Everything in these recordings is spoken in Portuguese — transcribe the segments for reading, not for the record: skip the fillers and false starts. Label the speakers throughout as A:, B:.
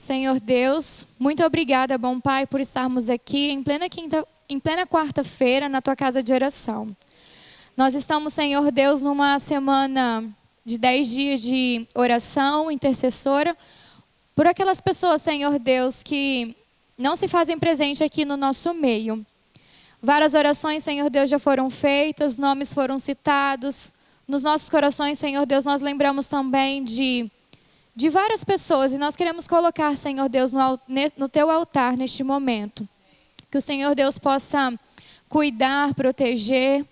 A: Senhor Deus, muito obrigada, bom Pai, por estarmos aqui em plena quarta-feira na Tua casa de oração. Nós estamos, Senhor Deus, numa semana de 10 dias de oração intercessora por aquelas pessoas, Senhor Deus, que não se fazem presente aqui no nosso meio. Várias orações, Senhor Deus, já foram feitas, nomes foram citados. Nos nossos corações, Senhor Deus, nós lembramos também de várias pessoas, e nós queremos colocar, Senhor Deus, no Teu altar neste momento. Que o Senhor Deus possa cuidar, proteger,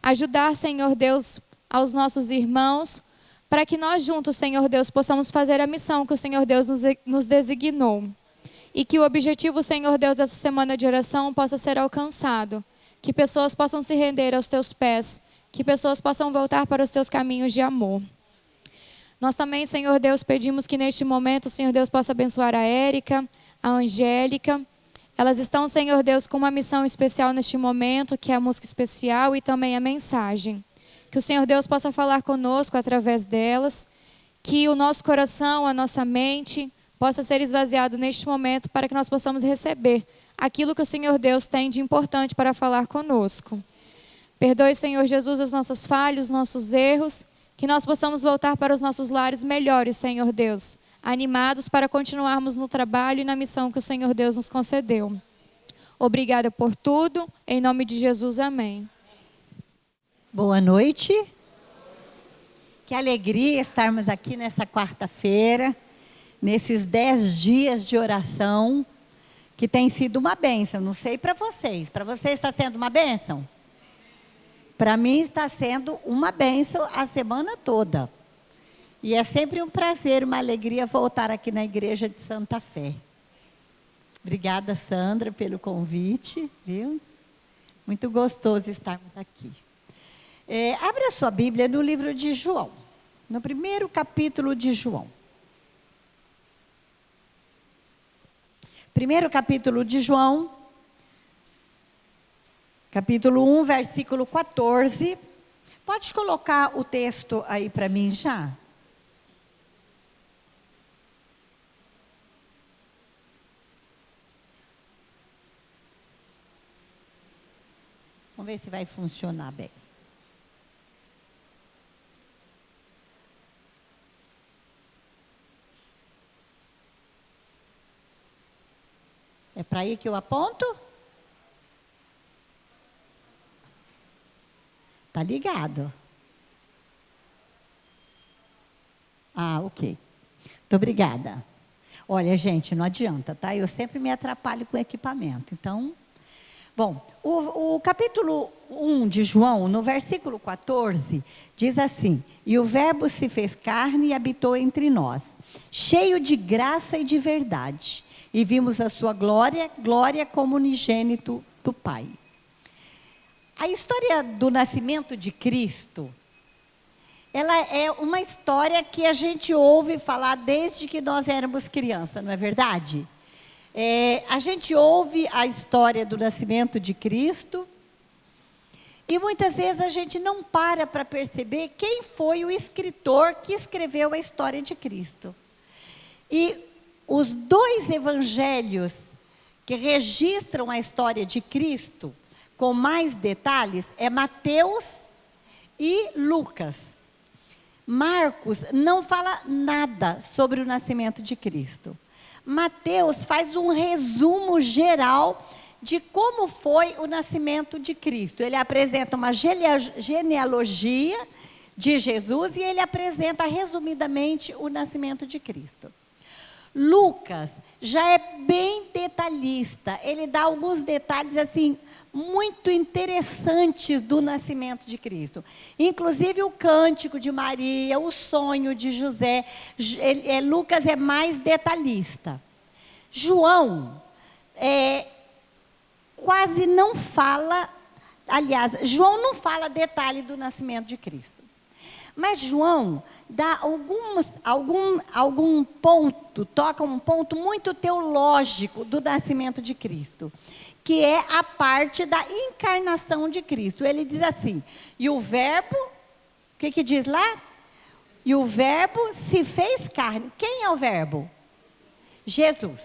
A: ajudar, Senhor Deus, aos nossos irmãos, para que nós juntos, Senhor Deus, possamos fazer a missão que o Senhor Deus nos designou. E que o objetivo, Senhor Deus, dessa semana de oração possa ser alcançado. Que pessoas possam se render aos Teus pés, que pessoas possam voltar para os Teus caminhos de amor. Nós também, Senhor Deus, pedimos que neste momento o Senhor Deus possa abençoar a Érica, a Angélica. Elas estão, Senhor Deus, com uma missão especial neste momento, que é a música especial e também a mensagem. Que o Senhor Deus possa falar conosco através delas, que o nosso coração, a nossa mente possa ser esvaziado neste momento para que nós possamos receber aquilo que o Senhor Deus tem de importante para falar conosco. Perdoe, Senhor Jesus, as nossas falhas, os nossos erros, que nós possamos voltar para os nossos lares melhores, Senhor Deus, animados para continuarmos no trabalho e na missão que o Senhor Deus nos concedeu. Obrigada por tudo, em nome de Jesus, amém.
B: Boa noite. Que alegria estarmos aqui nessa quarta-feira, nesses 10 dias de oração, que tem sido uma bênção. Não sei para vocês está sendo uma bênção? Para mim está sendo uma bênção a semana toda. E é sempre um prazer, uma alegria voltar aqui na Igreja de Santa Fé. Obrigada, Sandra, pelo convite, viu? Muito gostoso estarmos aqui. Abre a sua Bíblia no livro de João, no primeiro capítulo de João. Primeiro capítulo de João, capítulo 1, versículo 14. Pode colocar o texto aí para mim já? Vamos ver se vai funcionar bem. É para aí que eu aponto? Tá ligado? Ah, ok. Muito obrigada. Olha, gente, não adianta, tá? Eu sempre me atrapalho com o equipamento. Então, bom, o capítulo 1 de João, no versículo 14, diz assim: E o Verbo se fez carne e habitou entre nós, cheio de graça e de verdade. E vimos a sua glória, glória como unigênito do Pai. A história do nascimento de Cristo, ela é uma história que a gente ouve falar desde que nós éramos crianças, não é verdade? A gente ouve a história do nascimento de Cristo e muitas vezes a gente não para perceber quem foi o escritor que escreveu a história de Cristo. E os dois evangelhos que registram a história de Cristo com mais detalhes é Mateus e Lucas. Marcos não fala nada sobre o nascimento de Cristo. Mateus faz um resumo geral de como foi o nascimento de Cristo. Ele apresenta uma genealogia de Jesus e ele apresenta resumidamente o nascimento de Cristo. Lucas já é bem detalhista, ele dá alguns detalhes assim muito interessantes do nascimento de Cristo. Inclusive o cântico de Maria, o sonho de José. Lucas é mais detalhista. João quase não fala, aliás, João não fala detalhe do nascimento de Cristo. Mas João dá algum ponto, toca um ponto muito teológico do nascimento de Cristo, que é a parte da encarnação de Cristo. Ele diz assim: e o verbo, o que diz lá? E o verbo se fez carne. Quem é o verbo? Jesus.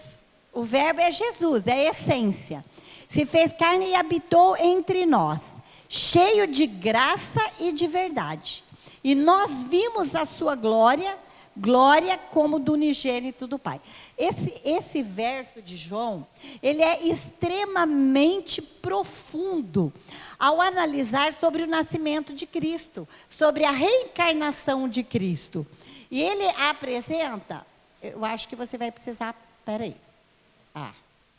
B: O verbo é Jesus, é a essência. Se fez carne e habitou entre nós, cheio de graça e de verdade. E nós vimos a sua glória, glória como do unigênito do Pai. Esse verso de João, ele é extremamente profundo ao analisar sobre o nascimento de Cristo, sobre a reencarnação de Cristo. E ele apresenta, eu acho que você vai precisar, peraí.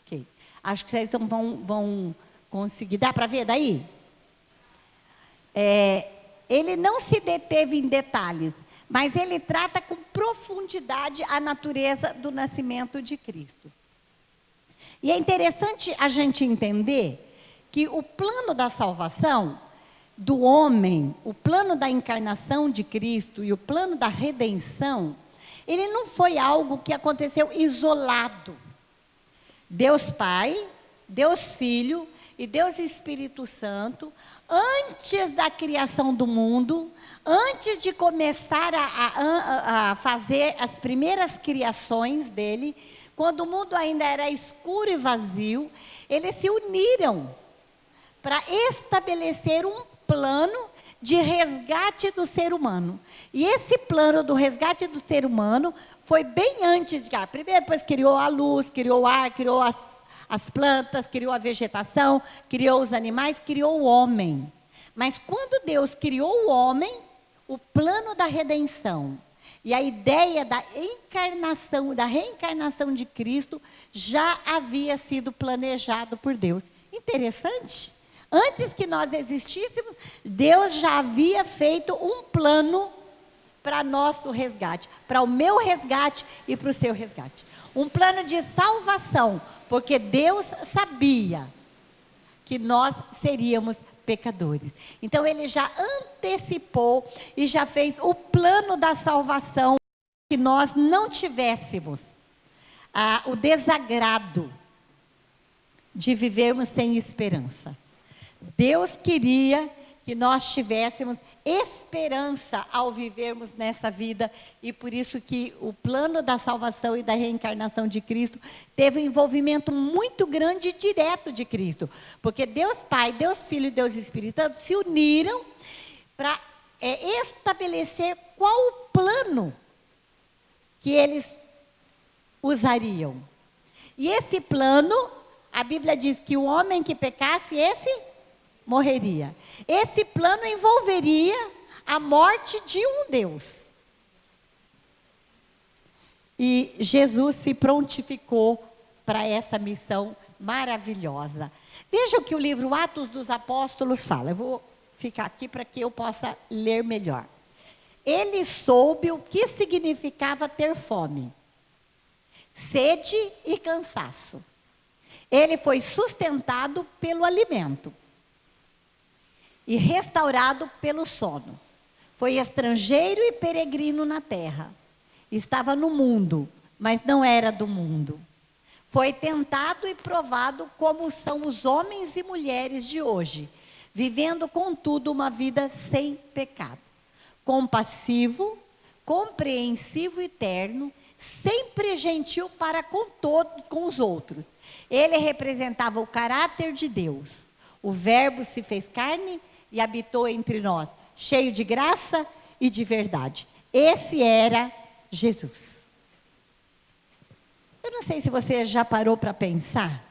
B: Ok. Acho que vocês vão conseguir, dá para ver daí? Ele não se deteve em detalhes, mas ele trata com profundidade a natureza do nascimento de Cristo. E é interessante a gente entender que o plano da salvação do homem, o plano da encarnação de Cristo e o plano da redenção, ele não foi algo que aconteceu isolado. Deus Pai, Deus Filho e Deus Espírito Santo, antes da criação do mundo, antes de começar a fazer as primeiras criações dele, quando o mundo ainda era escuro e vazio, eles se uniram para estabelecer um plano de resgate do ser humano. E esse plano do resgate do ser humano foi bem antes de... Primeiro, depois criou a luz, criou o ar, criou as plantas, criou a vegetação, criou os animais, criou o homem. Mas quando Deus criou o homem, o plano da redenção e a ideia da encarnação, da reencarnação de Cristo já havia sido planejado por Deus. Interessante. Antes que nós existíssemos, Deus já havia feito um plano para nosso resgate, para o meu resgate e para o seu resgate. Um plano de salvação, porque Deus sabia que nós seríamos pecadores. Então ele já antecipou e já fez o plano da salvação, que nós não tivéssemos o desagrado de vivermos sem esperança. Deus queria que nós tivéssemos esperança ao vivermos nessa vida, e por isso que o plano da salvação e da reencarnação de Cristo teve um envolvimento muito grande e direto de Cristo, porque Deus Pai, Deus Filho e Deus Espírito Santo se uniram para estabelecer qual o plano que eles usariam. E esse plano, a Bíblia diz que o homem que pecasse, esse morreria. Esse plano envolveria a morte de um Deus. E Jesus se prontificou para essa missão maravilhosa. Veja o que o livro Atos dos Apóstolos fala. Eu vou ficar aqui para que eu possa ler melhor. Ele soube o que significava ter fome, sede e cansaço. Ele foi sustentado pelo alimento e restaurado pelo sono. Foi estrangeiro e peregrino na terra. Estava no mundo, mas não era do mundo. Foi tentado e provado como são os homens e mulheres de hoje, vivendo, contudo, uma vida sem pecado. Compassivo, compreensivo e terno, sempre gentil para com os outros. Ele representava o caráter de Deus. O Verbo se fez carne e habitou entre nós, cheio de graça e de verdade. Esse era Jesus. Eu não sei se você já parou para pensar.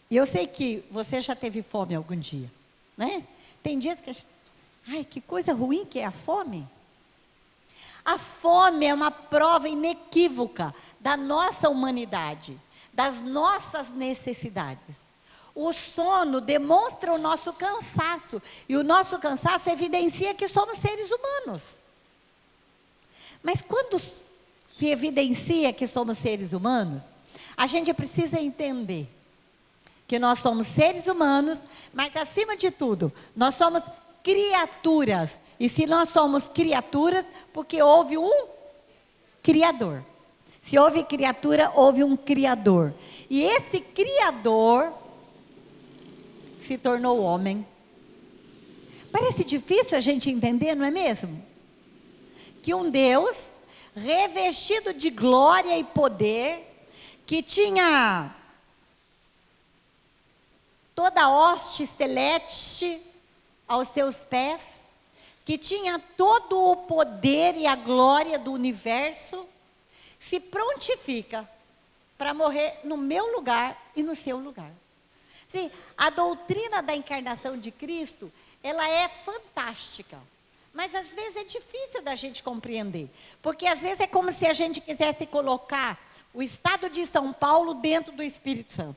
B: E eu sei que você já teve fome algum dia, né? Tem dias que a gente... Ai, que coisa ruim que é a fome. A fome é uma prova inequívoca da nossa humanidade, das nossas necessidades. O sono demonstra o nosso cansaço, e o nosso cansaço evidencia que somos seres humanos. Mas quando se evidencia que somos seres humanos, a gente precisa entender que nós somos seres humanos, mas acima de tudo, nós somos criaturas. E se nós somos criaturas, porque houve um Criador. Se houve criatura, houve um Criador. E esse Criador se tornou homem. Parece difícil a gente entender, não é mesmo? Que um Deus revestido de glória e poder, que tinha toda a hoste celeste aos seus pés, que tinha todo o poder e a glória do universo, se prontifica para morrer no meu lugar e no seu lugar. Sim, a doutrina da encarnação de Cristo, ela é fantástica, mas às vezes é difícil da gente compreender, porque às vezes é como se a gente quisesse colocar o estado de São Paulo dentro do Espírito Santo.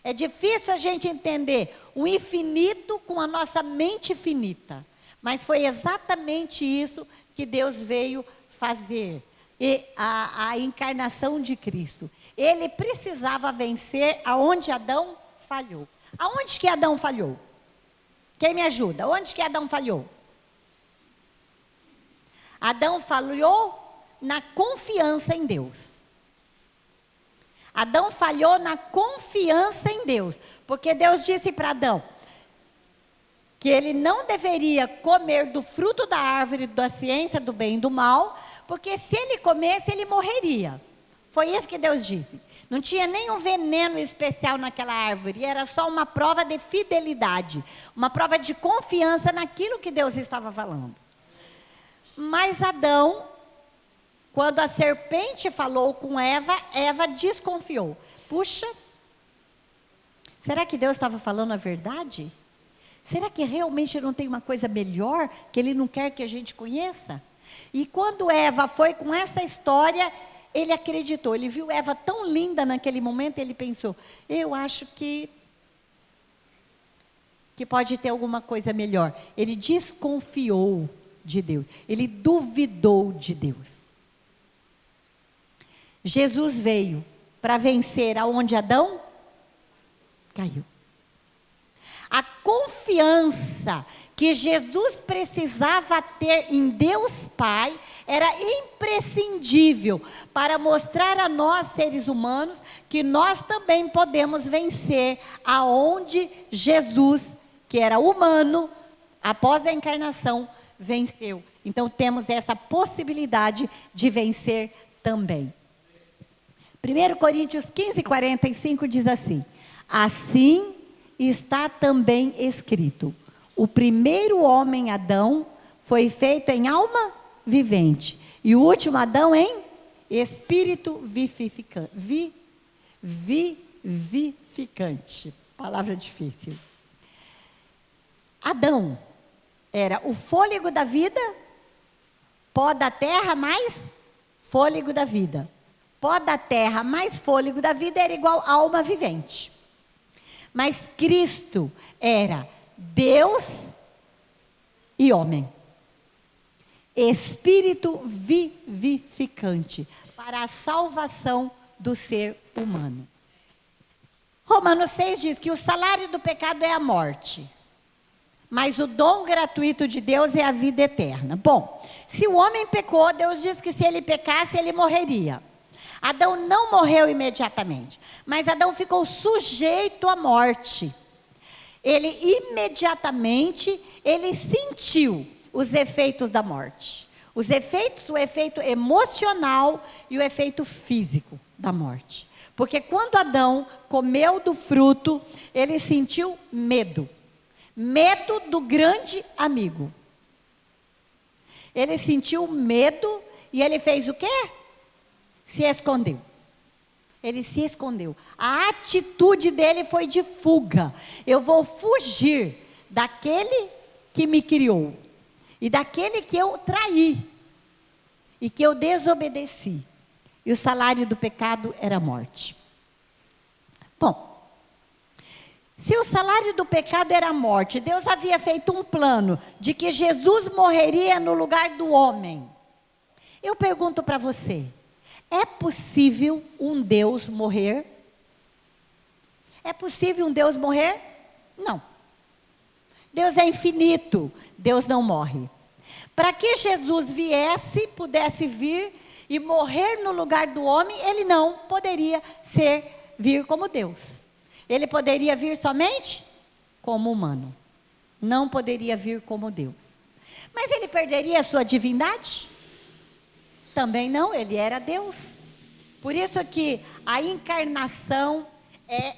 B: É difícil a gente entender o infinito com a nossa mente finita, mas foi exatamente isso que Deus veio fazer. E a encarnação de Cristo. Ele precisava vencer aonde Adão falhou. Aonde que Adão falhou? Quem me ajuda? Onde que Adão falhou? Adão falhou na confiança em Deus. Adão falhou na confiança em Deus. Porque Deus disse para Adão que ele não deveria comer do fruto da árvore da ciência do bem e do mal, porque se ele comesse, ele morreria. Foi isso que Deus disse. Não tinha nenhum veneno especial naquela árvore, era só uma prova de fidelidade, uma prova de confiança naquilo que Deus estava falando. Mas Adão, quando a serpente falou com Eva, Eva desconfiou. Puxa, será que Deus estava falando a verdade? Será que realmente não tem uma coisa melhor que Ele não quer que a gente conheça? E quando Eva foi com essa história, ele acreditou. Ele viu Eva tão linda naquele momento, ele pensou, eu acho que pode ter alguma coisa melhor. Ele desconfiou de Deus. Ele duvidou de Deus. Jesus veio para vencer aonde Adão caiu. A confiança que Jesus precisava ter em Deus Pai era imprescindível para mostrar a nós, seres humanos, que nós também podemos vencer aonde Jesus, que era humano, após a encarnação, venceu. Então temos essa possibilidade de vencer também. 1 Coríntios 15:45 diz assim: assim está também escrito: o primeiro homem, Adão, foi feito em alma vivente, e o último Adão em espírito vivificante. Palavra difícil. Adão era o fôlego da vida, pó da terra mais fôlego da vida. Pó da terra mais fôlego da vida era igual a alma vivente. Mas Cristo era Deus e homem. Espírito vivificante para a salvação do ser humano. Romanos 6 diz que o salário do pecado é a morte, mas o dom gratuito de Deus é a vida eterna. Bom, se o homem pecou, Deus diz que se ele pecasse, ele morreria. Adão não morreu imediatamente, mas Adão ficou sujeito à morte. Ele imediatamente, ele sentiu os efeitos da morte. O efeito emocional e o efeito físico da morte. Porque quando Adão comeu do fruto, ele sentiu medo. Medo do grande amigo. Ele sentiu medo e ele fez o quê? Se escondeu. Ele se escondeu. A atitude dele foi de fuga. Eu vou fugir daquele que me criou. E daquele que eu traí. E que eu desobedeci. E o salário do pecado era a morte. Bom, se o salário do pecado era a morte, Deus havia feito um plano de que Jesus morreria no lugar do homem. Eu pergunto para você, é possível um Deus morrer? É possível um Deus morrer? Não. Deus é infinito, Deus não morre. Para que Jesus pudesse vir e morrer no lugar do homem, ele não poderia vir como Deus. Ele poderia vir somente como humano. Não poderia vir como Deus. Mas ele perderia a sua divindade? Também não, ele era Deus. Por isso que a encarnação é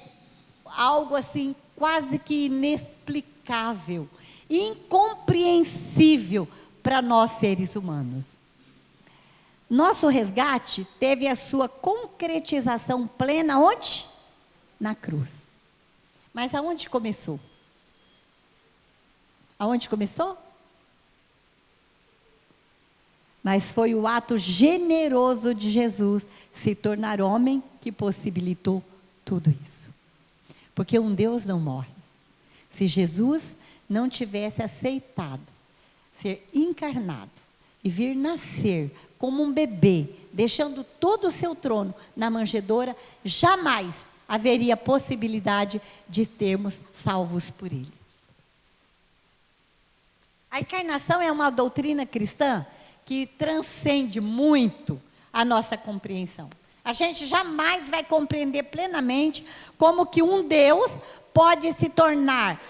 B: algo assim quase que inexplicável, incompreensível para nós seres humanos. Nosso resgate teve a sua concretização plena onde? Na cruz. Mas aonde começou? Aonde começou? Mas foi o ato generoso de Jesus se tornar homem que possibilitou tudo isso. Porque um Deus não morre. Se Jesus não tivesse aceitado ser encarnado e vir nascer como um bebê, deixando todo o seu trono na manjedoura, jamais haveria possibilidade de termos salvos por ele. A encarnação é uma doutrina cristã que transcende muito a nossa compreensão. A gente jamais vai compreender plenamente como que um Deus pode se tornar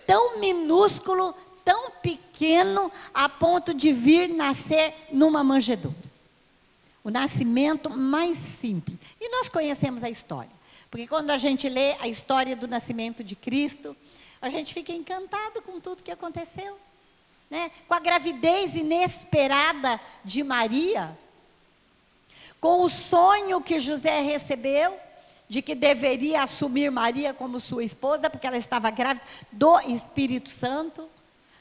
B: tão minúsculo, tão pequeno, a ponto de vir nascer numa manjedoura. O nascimento mais simples. E nós conhecemos a história. Porque quando a gente lê a história do nascimento de Cristo, a gente fica encantado com tudo que aconteceu. Né? Com a gravidez inesperada de Maria, com o sonho que José recebeu, de que deveria assumir Maria como sua esposa, porque ela estava grávida do Espírito Santo.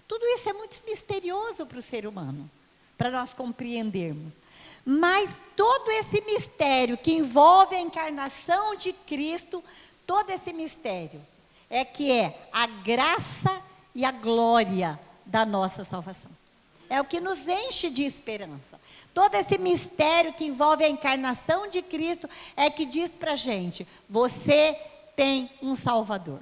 B: Tudo isso é muito misterioso para o ser humano, para nós compreendermos. Mas todo esse mistério que envolve a encarnação de Cristo, todo esse mistério é a graça e a glória da nossa salvação. É o que nos enche de esperança. Todo esse mistério que envolve a encarnação de Cristo é que diz para a gente: você tem um Salvador.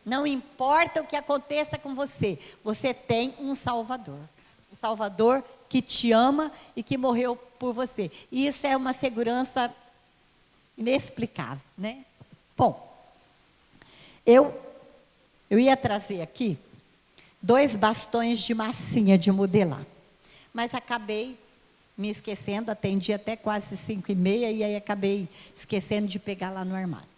B: Não importa o que aconteça com você, você tem um Salvador. Um Salvador que te ama e que morreu por você. E isso é uma segurança inexplicável, né? Bom, eu ia trazer aqui 2 bastões de massinha de modelar. Mas acabei me esquecendo, atendi até quase 5h30 e aí acabei esquecendo de pegar lá no armário.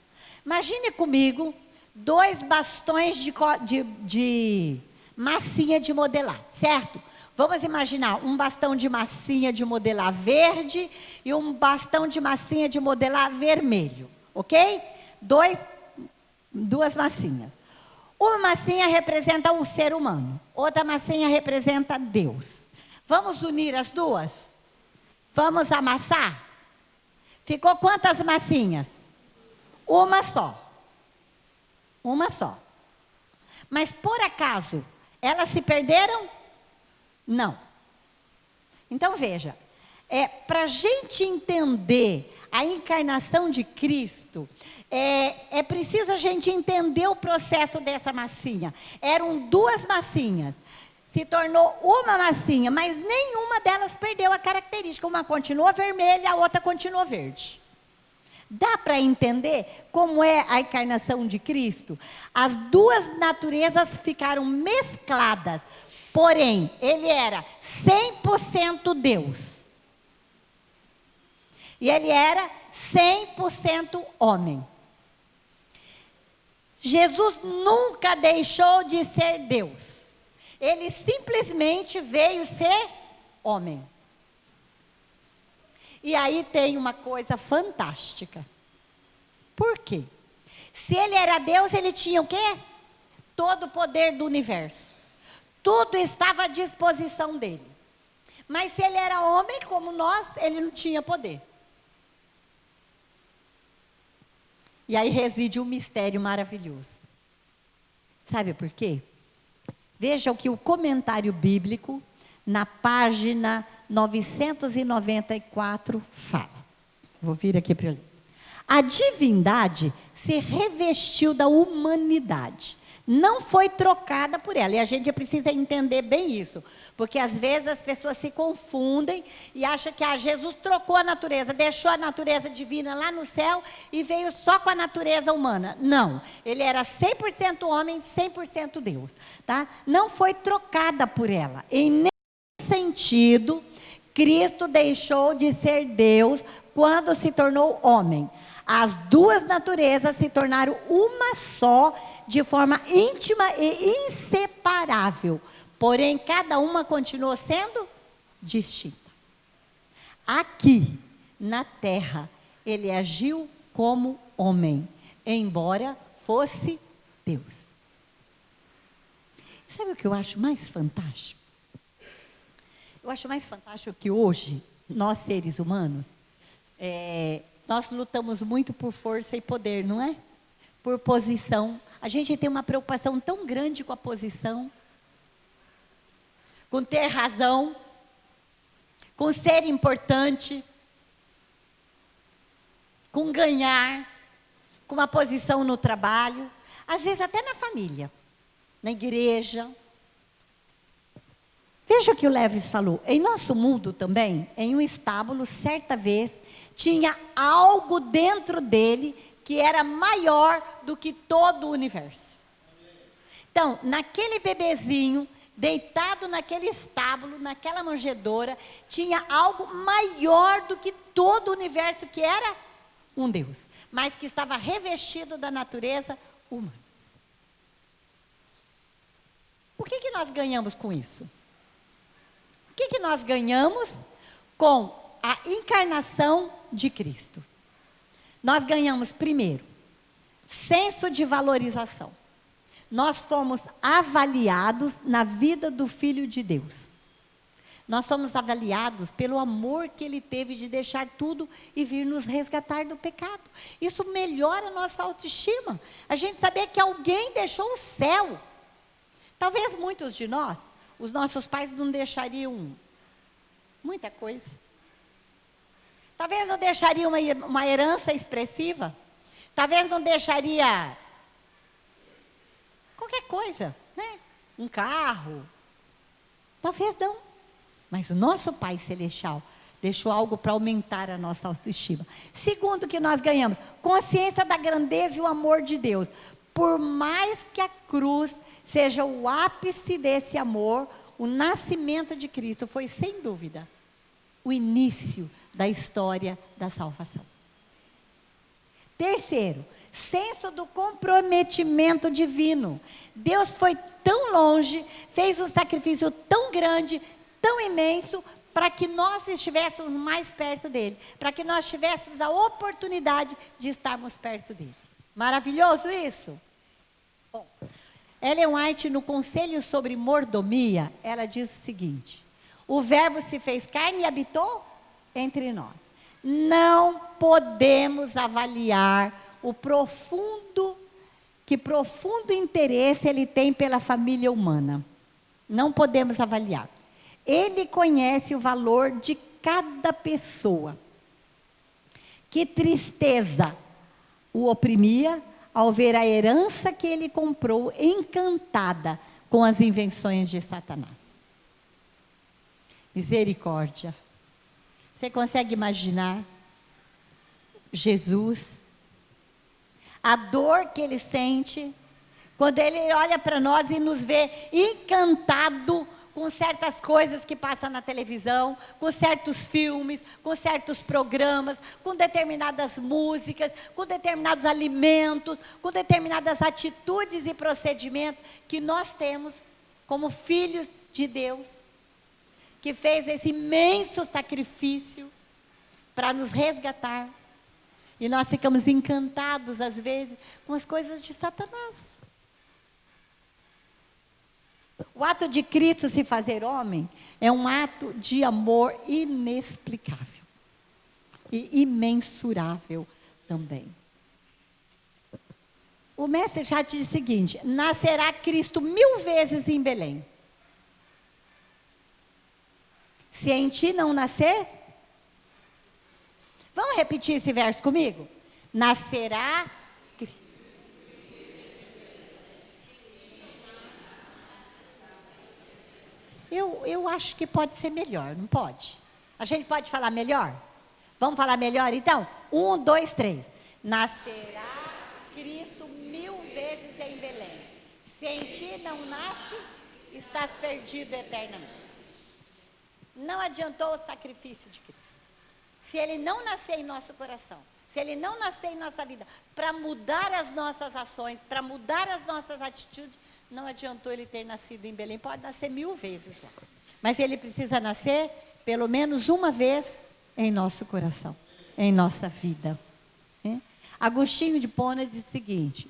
B: Imagine comigo 2 bastões de massinha de modelar, certo? Vamos imaginar um bastão de massinha de modelar verde e um bastão de massinha de modelar vermelho, ok? 2 massinhas. Uma massinha representa o ser humano, outra massinha representa Deus. Vamos unir as duas? Vamos amassar? Ficou quantas massinhas? Uma só. Uma só. Mas por acaso, elas se perderam? Não. Então veja, para a gente entender a encarnação de Cristo, é preciso a gente entender o processo dessa massinha. Eram 2 massinhas, se tornou uma massinha, mas nenhuma delas perdeu a característica. Uma continua vermelha, a outra continua verde. Dá para entender como é a encarnação de Cristo? As 2 naturezas ficaram mescladas, porém, ele era 100% Deus. E ele era 100% homem. Jesus nunca deixou de ser Deus. Ele simplesmente veio ser homem. E aí tem uma coisa fantástica. Por quê? Se ele era Deus, ele tinha o quê? Todo o poder do universo. Tudo estava à disposição dele. Mas se ele era homem como nós, ele não tinha poder. E aí reside um mistério maravilhoso. Sabe por quê? Veja o que o comentário bíblico, na página 994, fala. Vou vir aqui para ler. A divindade se revestiu da humanidade. Não foi trocada por ela. E a gente precisa entender bem isso. Porque às vezes as pessoas se confundem e acham que Jesus trocou a natureza, deixou a natureza divina lá no céu e veio só com a natureza humana. Não. Ele era 100% homem, 100% Deus. Tá? Não foi trocada por ela. Em nenhum sentido, Cristo deixou de ser Deus quando se tornou homem. As duas naturezas se tornaram uma só, de forma íntima e inseparável. Porém, cada uma continuou sendo distinta. Aqui, na terra, ele agiu como homem, embora fosse Deus. Sabe o que eu acho mais fantástico? Eu acho mais fantástico que hoje, nós seres humanos, nós lutamos muito por força e poder, não é? Por posição. A gente tem uma preocupação tão grande com a posição, com ter razão, com ser importante, com ganhar, com uma posição no trabalho, às vezes até na família, na igreja. Veja o que o Lewis falou. Em nosso mundo também, em um estábulo, certa vez, tinha algo dentro dele que era maior do que todo o universo. Então, naquele bebezinho, deitado naquele estábulo, naquela manjedoura, tinha algo maior do que todo o universo, que era um Deus, mas que estava revestido da natureza humana. O que nós ganhamos com isso? O que nós ganhamos com a encarnação de Cristo? Nós ganhamos, primeiro, senso de valorização. Nós fomos avaliados na vida do Filho de Deus. Nós somos avaliados pelo amor que Ele teve de deixar tudo e vir nos resgatar do pecado. Isso melhora a nossa autoestima. A gente saber que alguém deixou o céu. Talvez muitos de nós, os nossos pais não deixariam muita coisa. Talvez não deixaria uma herança expressiva. Talvez não deixaria qualquer coisa, né? Um carro. Talvez não. Mas o nosso Pai Celestial deixou algo para aumentar a nossa autoestima. Segundo, que nós ganhamos consciência da grandeza e o amor de Deus. Por mais que a cruz seja o ápice desse amor, o nascimento de Cristo foi, sem dúvida, o início da história da salvação. Terceiro, senso do comprometimento divino. Deus foi tão longe, fez um sacrifício tão grande, tão imenso, para que nós estivéssemos mais perto dele, para que nós tivéssemos a oportunidade de estarmos perto dele. Maravilhoso isso? Bom, Ellen White, no Conselho sobre Mordomia, ela diz o seguinte: o verbo se fez carne e habitou entre nós. Não podemos avaliar que profundo interesse ele tem pela família humana. Não podemos avaliar. Ele conhece o valor de cada pessoa. Que tristeza o oprimia ao ver a herança que ele comprou encantada com as invenções de Satanás. Misericórdia. Você consegue imaginar Jesus? A dor que ele sente quando ele olha para nós e nos vê encantado com certas coisas que passam na televisão, com certos filmes, com certos programas, com determinadas músicas, com determinados alimentos, com determinadas atitudes e procedimentos que nós temos como filhos de Deus, que fez esse imenso sacrifício para nos resgatar. E nós ficamos encantados, às vezes, com as coisas de Satanás. O ato de Cristo se fazer homem é um ato de amor inexplicável e imensurável também. O mestre já diz o seguinte: nascerá Cristo 1000 vezes em Belém. Se em ti não nascer, vamos repetir esse verso comigo? Nascerá Eu acho que pode ser melhor, não pode? A gente pode falar melhor? Vamos falar melhor então? 1, 2, 3. Nascerá Cristo 1000 vezes em Belém. Se em ti não nasce, estás perdido eternamente. não adiantou o sacrifício de Cristo. Se ele não nascer em nosso coração, se ele não nascer em nossa vida, para mudar as nossas ações, para mudar as nossas atitudes, não adiantou ele ter nascido em Belém. Pode nascer 1000 vezes lá. Mas ele precisa nascer pelo menos uma vez em nosso coração, em nossa vida. Agostinho de Hipona diz o seguinte,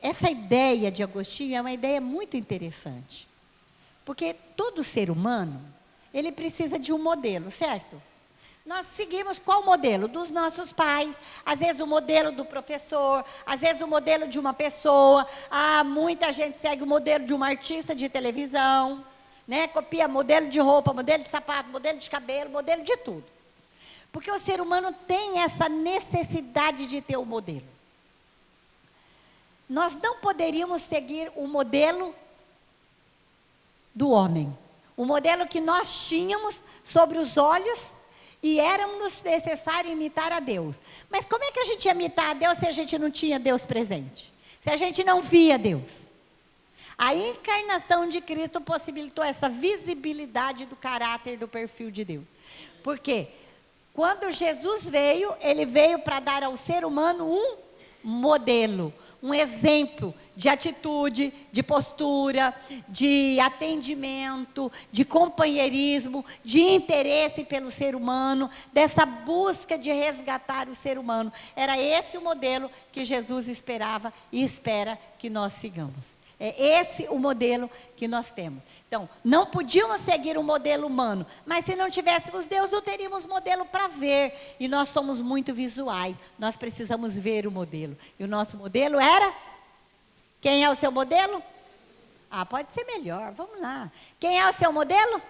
B: essa ideia de Agostinho é uma ideia muito interessante. Porque todo ser humano, ele precisa de um modelo, certo? Nós seguimos qual modelo? Dos nossos pais, às vezes o modelo do professor, às vezes o modelo de uma pessoa. Muita gente segue o modelo de uma artista de televisão, né? Copia modelo de roupa, modelo de sapato, modelo de cabelo, modelo de tudo. Porque o ser humano tem essa necessidade de ter um modelo. Nós não poderíamos seguir o modelo do homem. O modelo que nós tínhamos sobre os olhos e éramos necessário imitar a Deus. Mas como é que a gente ia imitar a Deus se a gente não tinha Deus presente? Se a gente não via Deus? A encarnação de Cristo possibilitou essa visibilidade do caráter, do perfil de Deus. Por quê? Quando Jesus veio, ele veio para dar ao ser humano um modelo, um exemplo de atitude, de postura, de atendimento, de companheirismo, de interesse pelo ser humano, dessa busca de resgatar o ser humano. Era esse o modelo que Jesus esperava e espera que nós sigamos. É esse o modelo que nós temos. Então, não podíamos seguir o modelo humano, mas se não tivéssemos Deus, não teríamos modelo para ver. E nós somos muito visuais, nós precisamos ver o modelo. E o nosso modelo era? Quem é o seu modelo? Pode ser melhor, vamos lá. Quem é o seu modelo?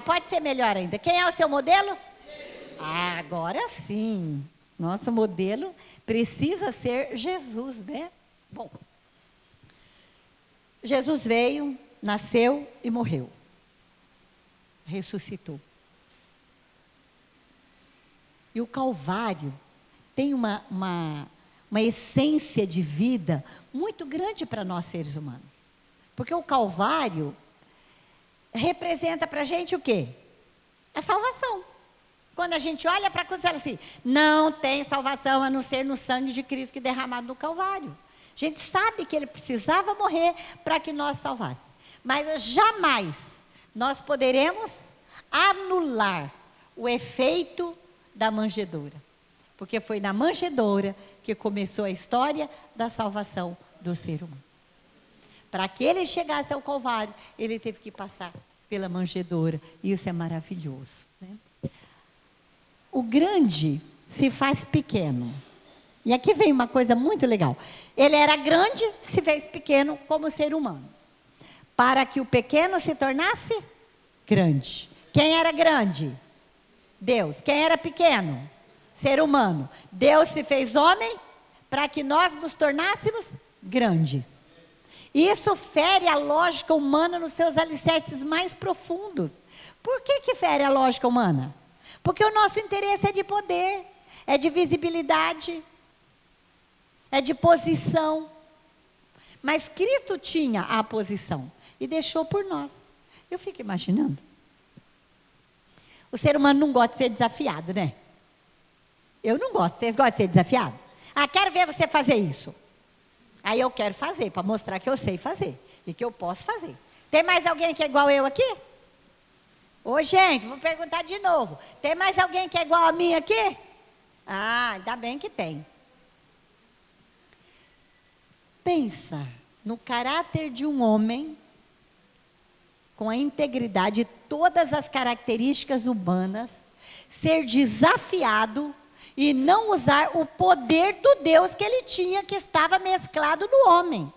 B: Pode ser melhor ainda. Quem é o seu modelo? Agora sim. Nosso modelo precisa ser Jesus, né? Bom. Jesus veio, nasceu e morreu. Ressuscitou. E o Calvário tem uma essência de vida muito grande para nós seres humanos. Porque o Calvário representa para a gente o quê? A salvação. Quando a gente olha para a cruz, fala assim, não tem salvação a não ser no sangue de Cristo que é derramado no Calvário. A gente sabe que ele precisava morrer para que nós salvássemos. Mas jamais nós poderemos anular o efeito da manjedoura. Porque foi na manjedoura que começou a história da salvação do ser humano. Para que ele chegasse ao Calvário, ele teve que passar pela manjedoura. E isso é maravilhoso, né? O grande se faz pequeno. E aqui vem uma coisa muito legal. Ele era grande, se fez pequeno como ser humano. Para que o pequeno se tornasse grande. Quem era grande? Deus. Quem era pequeno? Ser humano. Deus se fez homem para que nós nos tornássemos grandes. Isso fere a lógica humana nos seus alicerces mais profundos. Por que fere a lógica humana? Porque o nosso interesse é de poder, é de visibilidade, é de posição. Mas Cristo tinha a posição e deixou por nós. Eu fico imaginando. O ser humano não gosta de ser desafiado, né? Eu não gosto. Vocês gostam de ser desafiado? Quero ver você fazer isso. Aí eu quero fazer, para mostrar que eu sei fazer e que eu posso fazer. Tem mais alguém que é igual eu aqui? Gente, vou perguntar de novo. Tem mais alguém que é igual a mim aqui? Ainda bem que tem. Pensa no caráter de um homem com a integridade e todas as características humanas, ser desafiado e não usar o poder do Deus que ele tinha, que estava mesclado no homem.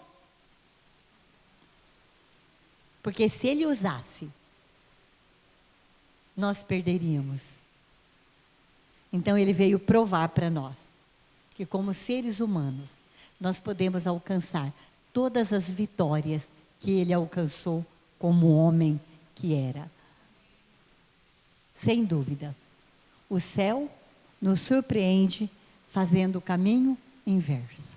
B: Porque se ele usasse, nós perderíamos. Então ele veio provar para nós que como seres humanos, nós podemos alcançar todas as vitórias que ele alcançou como homem que era. Sem dúvida, o céu nos surpreende fazendo o caminho inverso.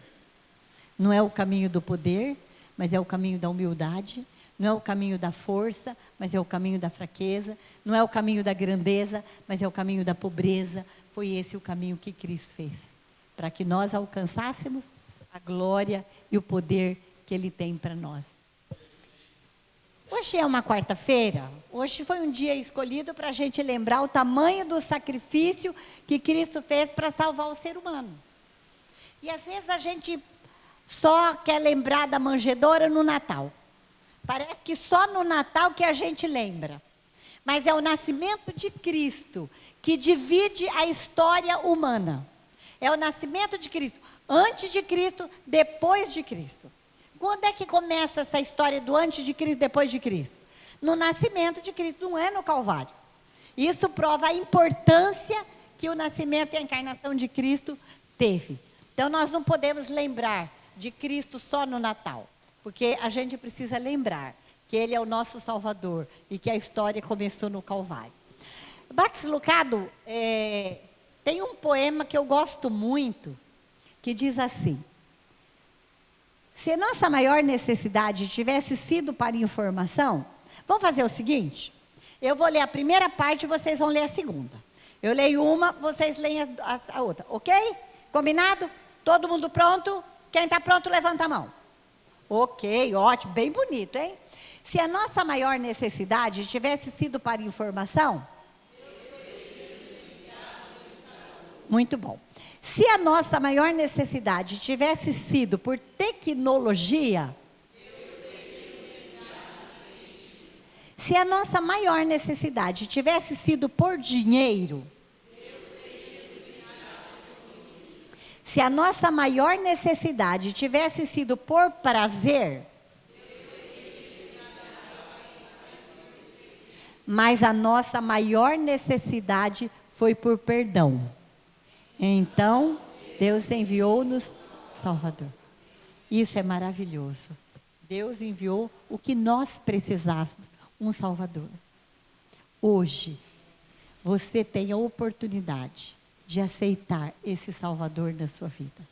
B: Não é o caminho do poder, mas é o caminho da humildade. Não é o caminho da força, mas é o caminho da fraqueza. Não é o caminho da grandeza, mas é o caminho da pobreza. Foi esse o caminho que Cristo fez, para que nós alcançássemos a glória e o poder que Ele tem para nós. Hoje é uma quarta-feira. Hoje foi um dia escolhido para a gente lembrar o tamanho do sacrifício que Cristo fez para salvar o ser humano. E às vezes a gente só quer lembrar da manjedoura no Natal. Parece que só no Natal que a gente lembra. Mas é o nascimento de Cristo que divide a história humana. É o nascimento de Cristo, antes de Cristo, depois de Cristo. Quando é que começa essa história do antes de Cristo, depois de Cristo? No nascimento de Cristo, não é no Calvário. Isso prova a importância que o nascimento e a encarnação de Cristo teve. Então nós não podemos lembrar de Cristo só no Natal. Porque a gente precisa lembrar que Ele é o nosso Salvador e que a história começou no Calvário. Max Lucado tem um poema que eu gosto muito, que diz assim: se nossa maior necessidade tivesse sido para informação, vamos fazer o seguinte, eu vou ler a primeira parte e vocês vão ler a segunda. Eu leio uma, vocês leem a outra, ok? Combinado? Todo mundo pronto? Quem está pronto, levanta a mão. Ok, ótimo, bem bonito, hein? Se a nossa maior necessidade tivesse sido para informação... Muito bom. Se a nossa maior necessidade tivesse sido por tecnologia... Se a nossa maior necessidade tivesse sido por dinheiro... Se a nossa maior necessidade tivesse sido por prazer, mas a nossa maior necessidade foi por perdão. Então, Deus enviou-nos Salvador. Isso é maravilhoso. Deus enviou o que nós precisávamos, um Salvador. Hoje, você tem a oportunidade de aceitar esse Salvador na sua vida,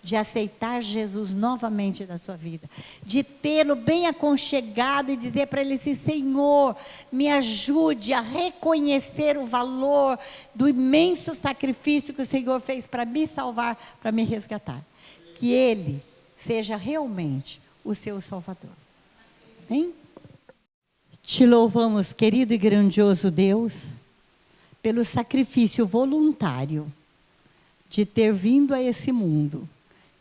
B: de aceitar Jesus novamente na sua vida, de tê-lo bem aconchegado e dizer para Ele assim: Senhor, me ajude a reconhecer o valor do imenso sacrifício que o Senhor fez para me salvar, para me resgatar. Que Ele seja realmente o seu Salvador. Amém? Te louvamos, querido e grandioso Deus, pelo sacrifício voluntário de ter vindo a esse mundo,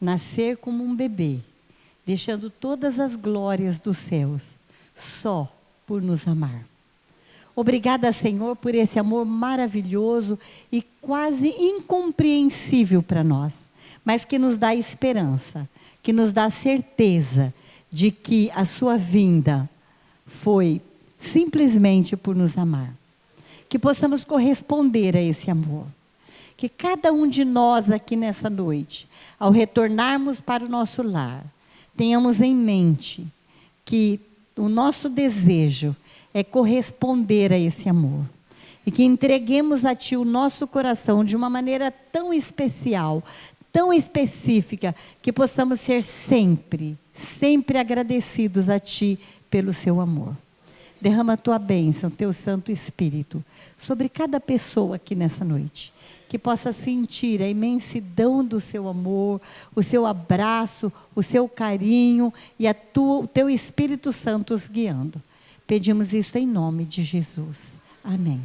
B: nascer como um bebê, deixando todas as glórias dos céus, só por nos amar. Obrigada, Senhor, por esse amor maravilhoso e quase incompreensível para nós, mas que nos dá esperança, que nos dá certeza de que a sua vinda foi simplesmente por nos amar. Que possamos corresponder a esse amor. Que cada um de nós aqui nessa noite, ao retornarmos para o nosso lar, tenhamos em mente que o nosso desejo é corresponder a esse amor. E que entreguemos a Ti o nosso coração de uma maneira tão especial, tão específica, que possamos ser sempre, sempre agradecidos a Ti pelo Seu amor. Derrama a Tua bênção, Teu Santo Espírito, sobre cada pessoa aqui nessa noite. Que possa sentir a imensidão do Seu amor, o Seu abraço, o Seu carinho e o Teu Espírito Santo os guiando. Pedimos isso em nome de Jesus. Amém.